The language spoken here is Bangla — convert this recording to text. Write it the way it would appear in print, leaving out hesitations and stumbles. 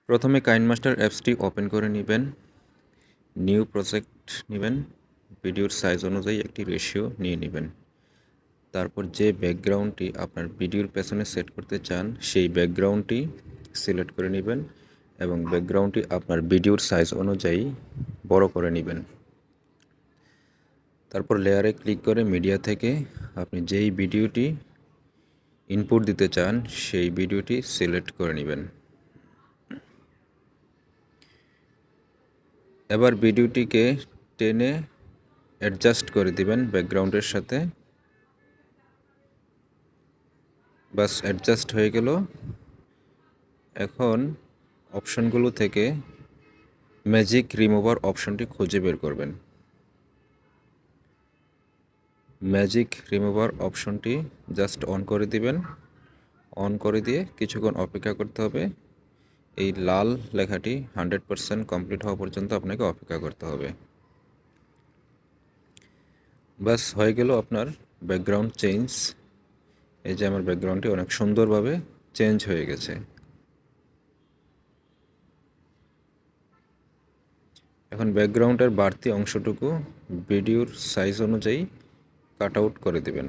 প্রথমে কাইনমাস্টার অ্যাপসটি ওপেন করে নেবেন। নিউ প্রজেক্ট নেবেন। ভিডিওর সাইজ অনুযায়ী একটি রেশিও নিয়ে নেবেন। তারপর যে ব্যাকগ্রাউন্ডটি আপনার ভিডিওর পেছনে সেট করতে চান সেই ব্যাকগ্রাউন্ডটি সিলেক্ট করে নেবেন এবং ব্যাকগ্রাউন্ডটি আপনার ভিডিওর সাইজ অনুযায়ী বড় করে নেবেন। তারপর লেয়ারে ক্লিক করে মিডিয়া থেকে আপনি যেই ভিডিওটি ইনপুট দিতে চান সেই ভিডিওটি সিলেক্ট করে নেবেন। এবার ভিডিওটিকে টেনে অ্যাডজাস্ট করে দিবেন ব্যাকগ্রাউন্ডের সাথে। বাস অ্যাডজাস্ট হয়ে গেল। এখন অপশনগুলো থেকে ম্যাজিক রিমুভার অপশনটি খুঁজে বের করবেন। ম্যাজিক রিমুভার অপশনটি জাস্ট অন করে দিবেন। অন করে দিয়ে কিছুক্ষণ অপেক্ষা করতে হবে। এই লাল লেখাটি 100% কমপ্লিট হওয়া পর্যন্ত আপনাকে অপেক্ষা করতে হবে। বাস হয়ে গেল আপনার ব্যাকগ্রাউন্ড চেঞ্জ। এই যে আমার ব্যাকগ্রাউন্ডটি অনেক সুন্দরভাবে চেঞ্জ হয়ে গেছে। এখন ব্যাকগ্রাউন্ডের বাড়তি অংশটুকু ভিডিওর সাইজ অনুযায়ী কাট আউট করে দেবেন।